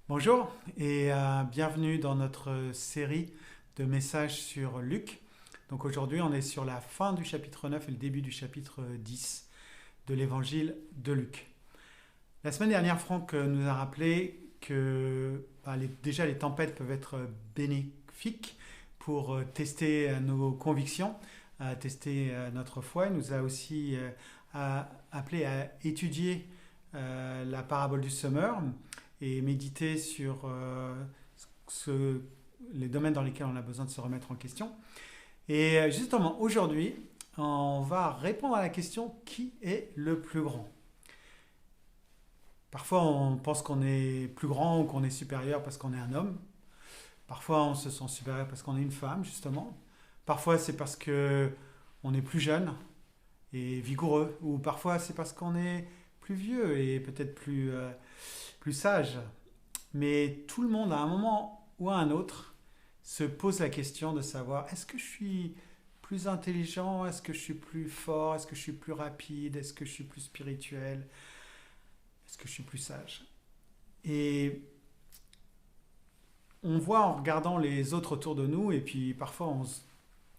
Bonjour et bienvenue dans notre série de messages sur Luc. Donc aujourd'hui, on est sur la fin du chapitre 9 et le début du chapitre 10 de l'évangile de Luc. La semaine dernière, Franck nous a rappelé que déjà les tempêtes peuvent être bénéfiques pour tester nos convictions, tester notre foi. Il nous a aussi appelé à étudier la parabole du semeur et méditer sur les domaines dans lesquels on a besoin de se remettre en question. Et justement, aujourd'hui, on va répondre à la question: qui est le plus grand? Parfois, on pense qu'on est plus grand ou qu'on est supérieur parce qu'on est un homme. Parfois, on se sent supérieur parce qu'on est une femme, justement. Parfois, c'est parce que on est plus jeune et vigoureux. Ou parfois, c'est parce qu'on est plus vieux et peut-être plus sage. Mais tout le monde, à un moment ou à un autre, se pose la question de savoir: est-ce que je suis plus intelligent? Est-ce que je suis plus fort? Est-ce que je suis plus rapide? Est-ce que je suis plus spirituel? Est-ce que je suis plus sage? Et on voit en regardant les autres autour de nous, et puis parfois on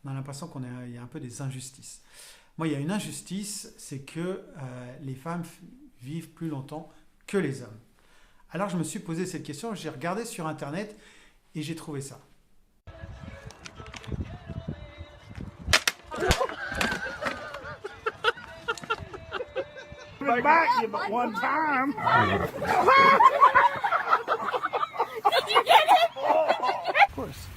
a l'impression qu'il y a un peu des injustices. Moi, il y a une injustice, c'est que les femmes vivent plus longtemps que les hommes. Alors je me suis posé cette question, j'ai regardé sur Internet et j'ai trouvé ça. Back you but one time. Of course.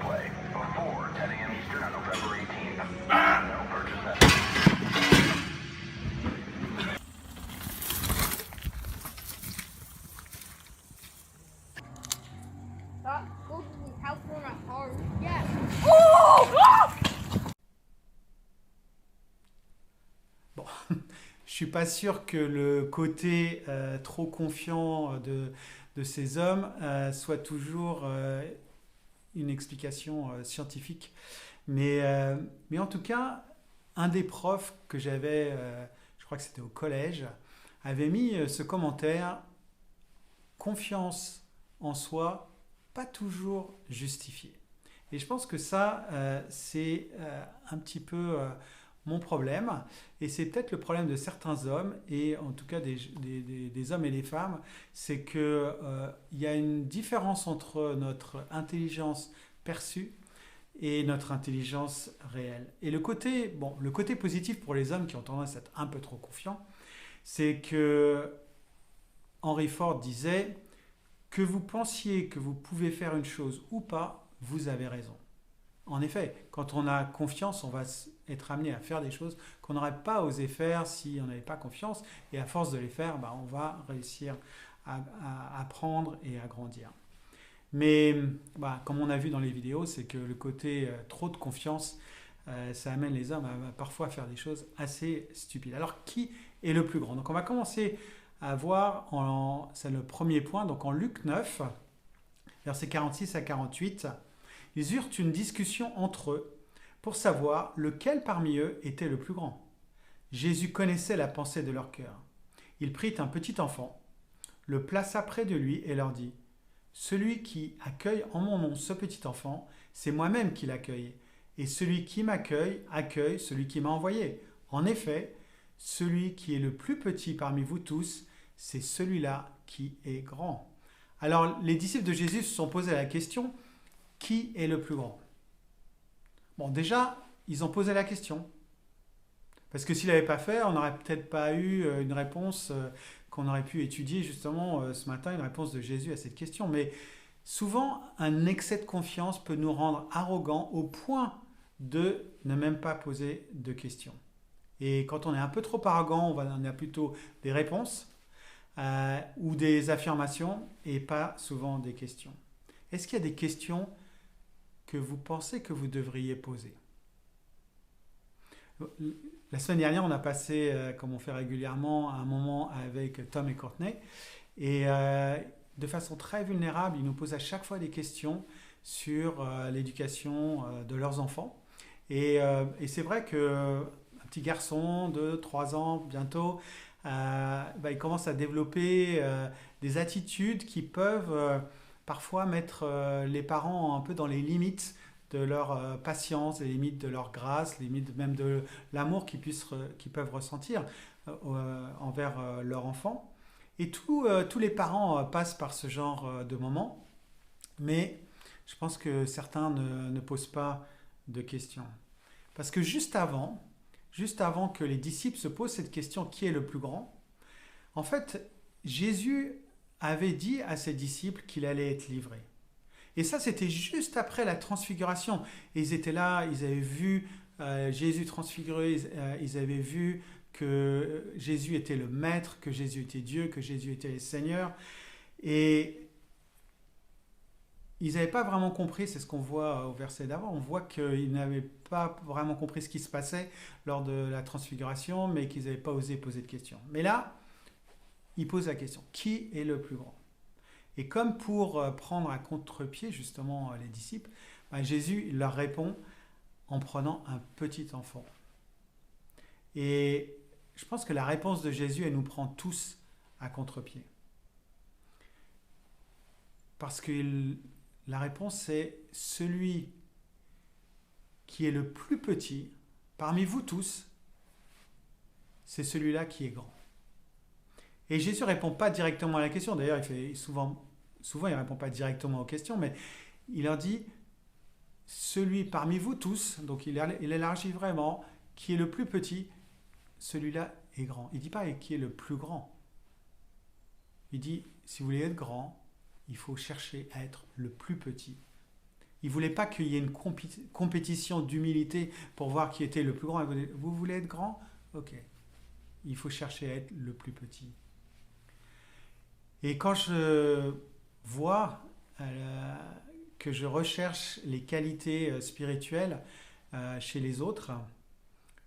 Play before 10 a.m. Eastern on November 18th. No purchase necessary. That goes to the house on a car. Yeah. Bon, je suis pas sûr que le côté trop confiant de ces hommes soit toujours une explication scientifique. Mais en tout cas, un des profs que j'avais, je crois que c'était au collège, avait mis ce commentaire: confiance en soi, pas toujours justifiée. Et je pense que ça, c'est un petit peu mon problème, et c'est peut-être le problème de certains hommes, et en tout cas des hommes et des femmes, c'est qu'il y a une différence entre notre intelligence perçue et notre intelligence réelle. Et le côté positif pour les hommes qui ont tendance à être un peu trop confiants, c'est que Henry Ford disait: que vous pensiez que vous pouvez faire une chose ou pas, vous avez raison. En effet, quand on a confiance, on va être amené à faire des choses qu'on n'aurait pas osé faire si on n'avait pas confiance. Et à force de les faire, on va réussir à apprendre et à grandir. Mais comme on a vu dans les vidéos, c'est que le côté trop de confiance, ça amène les hommes à parfois faire des choses assez stupides. Alors, qui est le plus grand? Donc on va commencer à voir, c'est le premier point, donc en Luc 9, versets 46 à 48, ils eurent une discussion entre eux pour savoir lequel parmi eux était le plus grand. Jésus connaissait la pensée de leur cœur. Il prit un petit enfant, le plaça près de lui et leur dit: celui qui accueille en mon nom ce petit enfant, c'est moi-même qui l'accueille. Et celui qui m'accueille, accueille celui qui m'a envoyé. En effet, celui qui est le plus petit parmi vous tous, c'est celui-là qui est grand. Alors, les disciples de Jésus se sont posé la question: qui est le plus grand? Bon, déjà, ils ont posé la question. Parce que s'ils ne l'avaient pas fait, on n'aurait peut-être pas eu une réponse qu'on aurait pu étudier justement ce matin, une réponse de Jésus à cette question. Mais souvent, un excès de confiance peut nous rendre arrogants au point de ne même pas poser de questions. Et quand on est un peu trop arrogant, on a plutôt des réponses ou des affirmations et pas souvent des questions. Est-ce qu'il y a des questions que vous pensez que vous devriez poser? La semaine dernière, on a passé, comme on fait régulièrement, un moment avec Tom et Courtney. Et de façon très vulnérable, ils nous posent à chaque fois des questions sur l'éducation de leurs enfants. Et c'est vrai qu'un petit garçon de 3 ans bientôt, il commence à développer des attitudes qui peuvent parfois mettre les parents un peu dans les limites de leur patience, les limites de leur grâce, les limites même de l'amour qu'ils peuvent ressentir envers leur enfant. Et tous les parents passent par ce genre de moments, mais je pense que certains ne posent pas de questions. Parce que juste avant que les disciples se posent cette question, qui est le plus grand? En fait, Jésus avait dit à ses disciples qu'il allait être livré. Et ça, c'était juste après la transfiguration. Et ils étaient là, ils avaient vu Jésus transfiguré, ils avaient vu que Jésus était le Maître, que Jésus était Dieu, que Jésus était le Seigneur. Et ils n'avaient pas vraiment compris, c'est ce qu'on voit au verset d'avant, on voit qu'ils n'avaient pas vraiment compris ce qui se passait lors de la transfiguration, mais qu'ils n'avaient pas osé poser de questions. Mais là, ils posent la question, qui est le plus grand? Et comme pour prendre à contre-pied justement les disciples, Jésus il leur répond en prenant un petit enfant. Et je pense que la réponse de Jésus, elle nous prend tous à contre-pied. Parce que la réponse, c'est celui qui est le plus petit parmi vous tous, c'est celui-là qui est grand. Et Jésus ne répond pas directement à la question. D'ailleurs, souvent, il ne répond pas directement aux questions, mais il leur dit, celui parmi vous tous, donc il élargit vraiment, qui est le plus petit, celui-là est grand. Il ne dit pas qui est le plus grand. Il dit, si vous voulez être grand, il faut chercher à être le plus petit. Il ne voulait pas qu'il y ait une compétition d'humilité pour voir qui était le plus grand. Vous voulez être grand? Ok. Il faut chercher à être le plus petit. Et quand je vois que je recherche les qualités spirituelles chez les autres,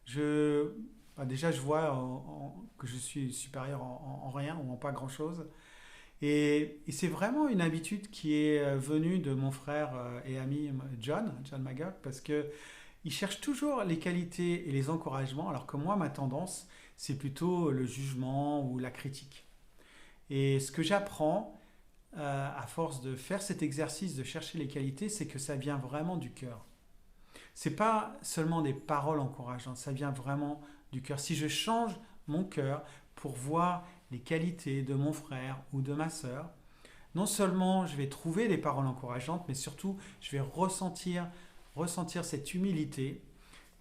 déjà je vois que je suis supérieur en rien ou en pas grand-chose. Et c'est vraiment une habitude qui est venue de mon frère et ami John Magog, parce qu'il cherche toujours les qualités et les encouragements, alors que moi, ma tendance, c'est plutôt le jugement ou la critique. Et ce que j'apprends, à force de faire cet exercice de chercher les qualités, c'est que ça vient vraiment du cœur. C'est pas seulement des paroles encourageantes, ça vient vraiment du cœur. Si je change mon cœur pour voir les qualités de mon frère ou de ma sœur, non seulement je vais trouver des paroles encourageantes, mais surtout je vais ressentir cette humilité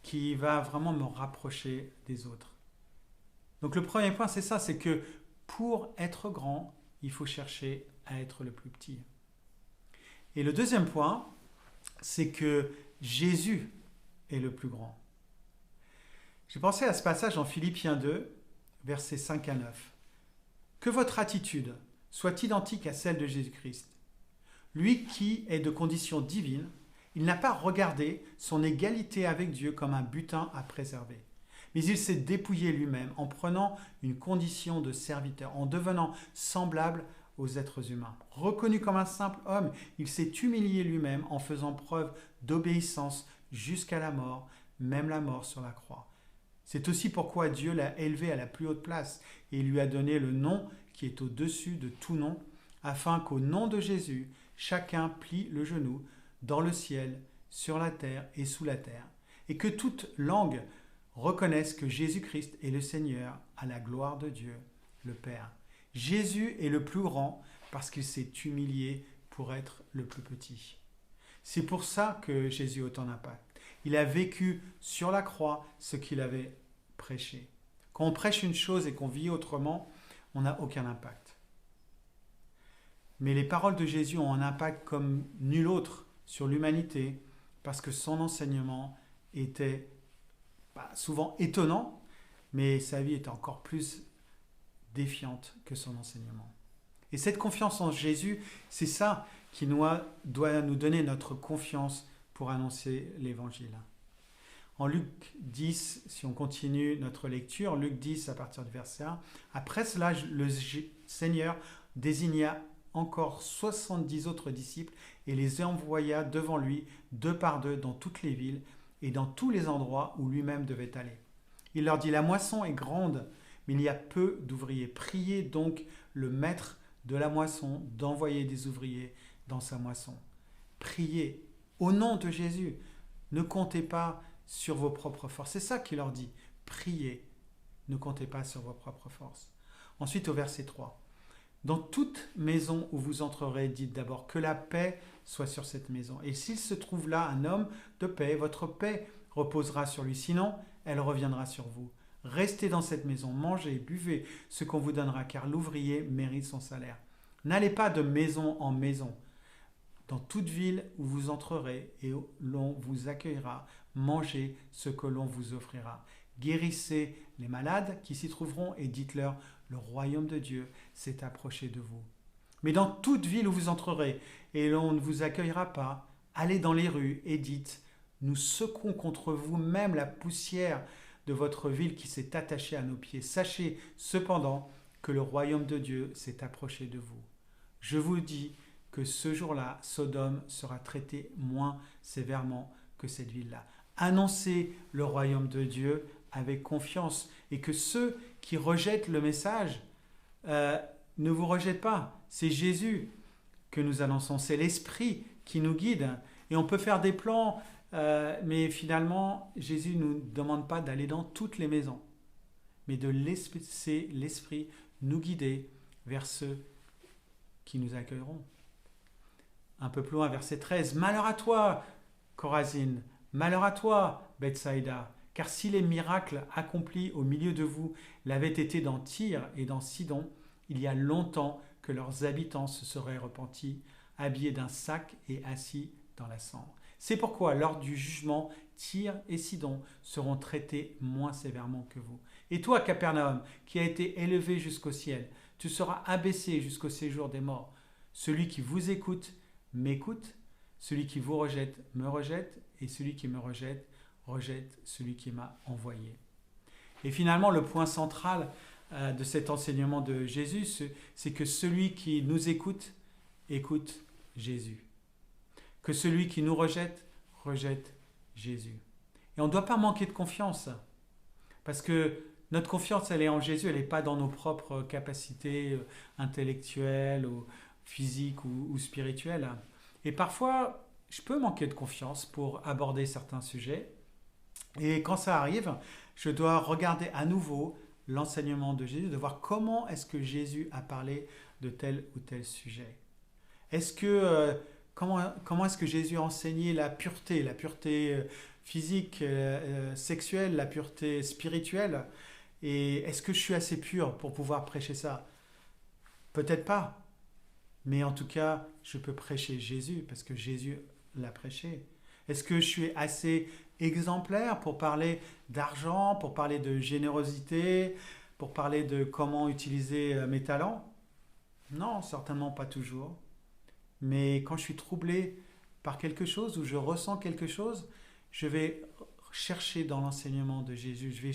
qui va vraiment me rapprocher des autres. Donc le premier point, c'est ça, c'est que pour être grand, il faut chercher à être le plus petit. Et le deuxième point, c'est que Jésus est le plus grand. J'ai pensé à ce passage en Philippiens 2, versets 5 à 9. Que votre attitude soit identique à celle de Jésus-Christ. Lui qui est de condition divine, il n'a pas regardé son égalité avec Dieu comme un butin à préserver. Mais il s'est dépouillé lui-même en prenant une condition de serviteur, en devenant semblable aux êtres humains. Reconnu comme un simple homme, il s'est humilié lui-même en faisant preuve d'obéissance jusqu'à la mort, même la mort sur la croix. C'est aussi pourquoi Dieu l'a élevé à la plus haute place et il lui a donné le nom qui est au-dessus de tout nom, afin qu'au nom de Jésus, chacun plie le genou dans le ciel, sur la terre et sous la terre, et que toute langue reconnaisse que Jésus-Christ est le Seigneur à la gloire de Dieu, le Père. Jésus est le plus grand parce qu'il s'est humilié pour être le plus petit. C'est pour ça que Jésus a autant d'impact. Il a vécu sur la croix ce qu'il avait prêché. Quand on prêche une chose et qu'on vit autrement, on n'a aucun impact. Mais les paroles de Jésus ont un impact comme nul autre sur l'humanité parce que son enseignement était souvent étonnant, mais sa vie était encore plus défiante que son enseignement. Et cette confiance en Jésus, c'est ça qui doit nous donner notre confiance pour annoncer l'Évangile. En Luc 10, si on continue notre lecture, Luc 10 à partir du verset 1, après cela, le Seigneur désigna encore 70 autres disciples et les envoya devant lui, deux par deux, dans toutes les villes et dans tous les endroits où lui-même devait aller. Il leur dit, la moisson est grande, mais il y a peu d'ouvriers. Priez donc le maître de la moisson d'envoyer des ouvriers dans sa moisson. Priez au nom de Jésus. Ne comptez pas sur vos propres forces. C'est ça qu'il leur dit. Priez. Ne comptez pas sur vos propres forces. Ensuite, au verset 3. Dans toute maison où vous entrerez, dites d'abord que la paix soit sur cette maison. Et s'il se trouve là un homme de paix, votre paix reposera sur lui. Sinon, elle reviendra sur vous. Restez dans cette maison, mangez, buvez ce qu'on vous donnera, car l'ouvrier mérite son salaire. N'allez pas de maison en maison. Dans toute ville où vous entrerez et où l'on vous accueillera, mangez ce que l'on vous offrira. Guérissez les malades qui s'y trouveront et dites-leur, le royaume de Dieu s'est approché de vous. Mais dans toute ville où vous entrerez et l'on ne vous accueillera pas, allez dans les rues et dites, nous secouons contre vous même la poussière de votre ville qui s'est attachée à nos pieds. Sachez cependant que le royaume de Dieu s'est approché de vous. Je vous dis que ce jour-là, Sodome sera traité moins sévèrement que cette ville-là. Annoncez le royaume de Dieu avec confiance et que ceux qui rejettent le message ne vous rejettent pas. C'est Jésus que nous annonçons, c'est l'Esprit qui nous guide. Et on peut faire des plans, mais finalement, Jésus ne nous demande pas d'aller dans toutes les maisons, mais de laisser l'Esprit nous guider vers ceux qui nous accueilleront. Un peu plus loin, verset 13. Malheur à toi, Chorazine, malheur à toi, Bethsaïda, car si les miracles accomplis au milieu de vous l'avaient été dans Tyr et dans Sidon, il y a longtemps que leurs habitants se seraient repentis, habillés d'un sac et assis dans la cendre. C'est pourquoi, lors du jugement, Tyr et Sidon seront traités moins sévèrement que vous. Et toi, Capernaum, qui a été élevé jusqu'au ciel, tu seras abaissé jusqu'au séjour des morts. Celui qui vous écoute, m'écoute. Celui qui vous rejette, me rejette. Et celui qui me rejette, rejette celui qui m'a envoyé. Et finalement, le point central de cet enseignement de Jésus, c'est que celui qui nous écoute, écoute Jésus. Que celui qui nous rejette, rejette Jésus. Et on ne doit pas manquer de confiance. Parce que notre confiance, elle est en Jésus, elle n'est pas dans nos propres capacités intellectuelles, ou physiques ou spirituelles. Et parfois, je peux manquer de confiance pour aborder certains sujets. Et quand ça arrive, je dois regarder à nouveau l'enseignement de Jésus, de voir comment est-ce que Jésus a parlé de tel ou tel sujet. Comment est-ce que Jésus a enseigné la pureté physique, sexuelle, la pureté spirituelle? Et est-ce que je suis assez pur pour pouvoir prêcher ça? Peut-être pas. Mais en tout cas, je peux prêcher Jésus parce que Jésus l'a prêché. Est-ce que je suis assez exemplaire pour parler d'argent, pour parler de générosité, pour parler de comment utiliser mes talents? Non, certainement pas toujours. Mais quand je suis troublé par quelque chose ou je ressens quelque chose, je vais chercher dans l'enseignement de Jésus. Je vais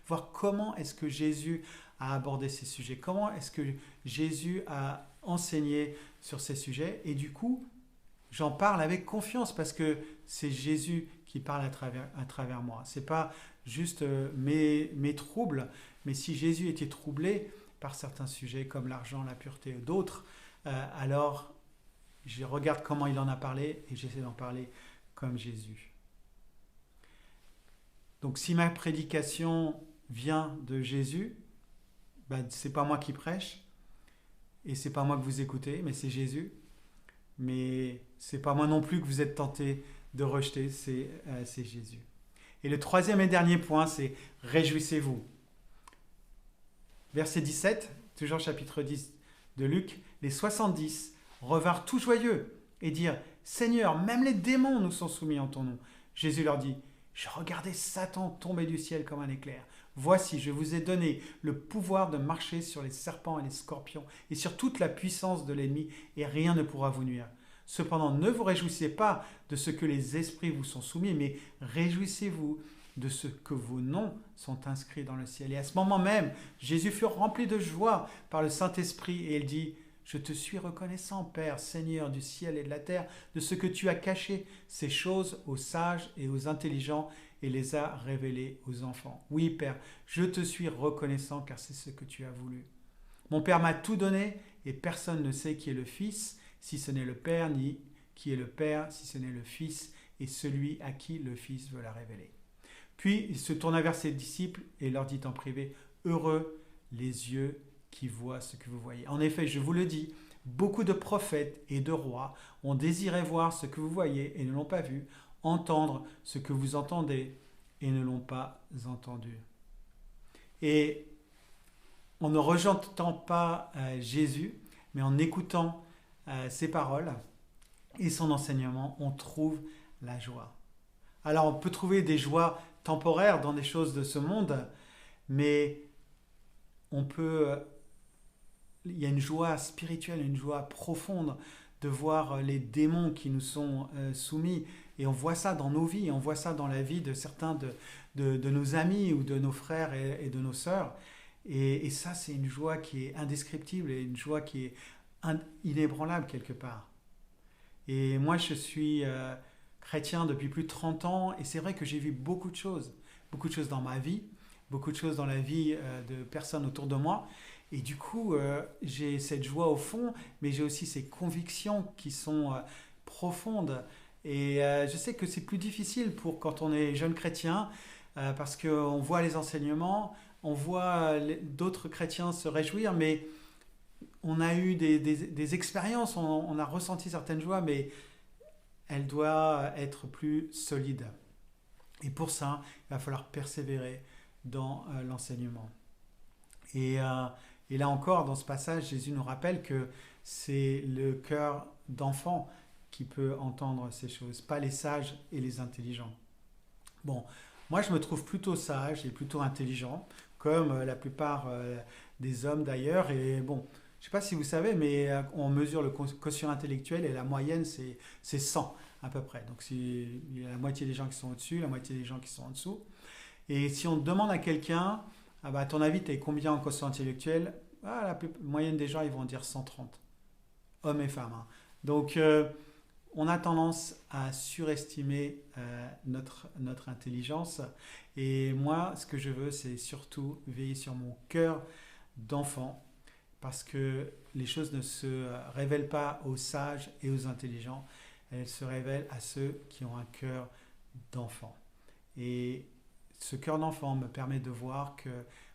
voir comment est-ce que Jésus a abordé ces sujets, comment est-ce que Jésus a enseigné sur ces sujets. Et du coup, j'en parle avec confiance parce que c'est Jésus qui parle à travers moi. Ce n'est pas juste mes troubles, mais si Jésus était troublé par certains sujets comme l'argent, la pureté ou d'autres, alors je regarde comment il en a parlé et j'essaie d'en parler comme Jésus. Donc si ma prédication vient de Jésus, ce n'est pas moi qui prêche et ce n'est pas moi que vous écoutez, mais c'est Jésus. Mais ce n'est pas moi non plus que vous êtes tentés de rejeter, c'est Jésus. Et le troisième et dernier point, c'est « Réjouissez-vous ». Verset 17, toujours chapitre 10 de Luc, les 70 revinrent tout joyeux et dirent « Seigneur, même les démons nous sont soumis en ton nom. » Jésus leur dit « Je regardais Satan tomber du ciel comme un éclair. Voici, je vous ai donné le pouvoir de marcher sur les serpents et les scorpions et sur toute la puissance de l'ennemi, et rien ne pourra vous nuire. Cependant, ne vous réjouissez pas de ce que les esprits vous sont soumis, mais réjouissez-vous de ce que vos noms sont inscrits dans le ciel. Et à ce moment même, Jésus fut rempli de joie par le Saint-Esprit et il dit, je te suis reconnaissant, Père, Seigneur du ciel et de la terre, de ce que tu as caché ces choses aux sages et aux intelligents et les as révélées aux enfants. Oui, Père, je te suis reconnaissant car c'est ce que tu as voulu. Mon Père m'a tout donné et personne ne sait qui est le Fils, si ce n'est le Père, ni qui est le Père, si ce n'est le Fils, et celui à qui le Fils veut la révéler. Puis il se tourna vers ses disciples et leur dit en privé, heureux les yeux qui voient ce que vous voyez. En effet, je vous le dis, beaucoup de prophètes et de rois ont désiré voir ce que vous voyez et ne l'ont pas vu, entendre ce que vous entendez et ne l'ont pas entendu. Et en ne rejetant pas Jésus, mais en écoutant ses paroles et son enseignement, on trouve la joie. Alors on peut trouver des joies temporaires dans des choses de ce monde, mais il y a une joie spirituelle, une joie profonde de voir les démons qui nous sont soumis. Et on voit ça dans nos vies, on voit ça dans la vie de certains de nos amis ou de nos frères et de nos sœurs. Et ça, c'est une joie qui est indescriptible et une joie qui est inébranlable quelque part. Et moi, je suis chrétien depuis plus de 30 ans et c'est vrai que j'ai vu beaucoup de choses dans ma vie, beaucoup de choses dans la vie de personnes autour de moi. Et du coup, j'ai cette joie au fond, mais j'ai aussi ces convictions qui sont profondes. Et je sais que c'est plus difficile quand on est jeune chrétien, parce qu'on voit les enseignements, on voit d'autres chrétiens se réjouir, mais on a eu des expériences, on a ressenti certaines joies, mais elle doit être plus solide. Et pour ça, il va falloir persévérer dans l'enseignement. Et là encore, dans ce passage, Jésus nous rappelle que c'est le cœur d'enfant qui peut entendre ces choses, pas les sages et les intelligents. Bon, moi je me trouve plutôt sage et plutôt intelligent, comme la plupart des hommes d'ailleurs. Et bon, je ne sais pas si vous savez, mais on mesure le quotient intellectuel et la moyenne c'est 100 à peu près. Donc il y a la moitié des gens qui sont au-dessus, la moitié des gens qui sont en dessous. Et si on demande à quelqu'un, à ton avis, tu es combien en quotient intellectuel? La moyenne des gens, ils vont dire 130. Hommes et femmes. Hein. Donc, on a tendance à surestimer notre intelligence. Et moi, ce que je veux, c'est surtout veiller sur mon cœur d'enfant. Parce que les choses ne se révèlent pas aux sages et aux intelligents. Elles se révèlent à ceux qui ont un cœur d'enfant. Et ce cœur d'enfant me permet de voir que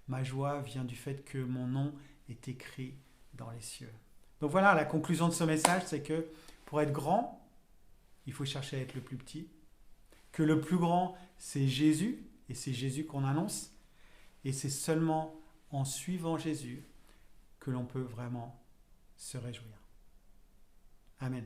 ma joie vient du fait que mon nom est écrit dans les cieux. Donc voilà, la conclusion de ce message, c'est que pour être grand, il faut chercher à être le plus petit. Que le plus grand, c'est Jésus, et c'est Jésus qu'on annonce. Et c'est seulement en suivant Jésus que l'on peut vraiment se réjouir. Amen.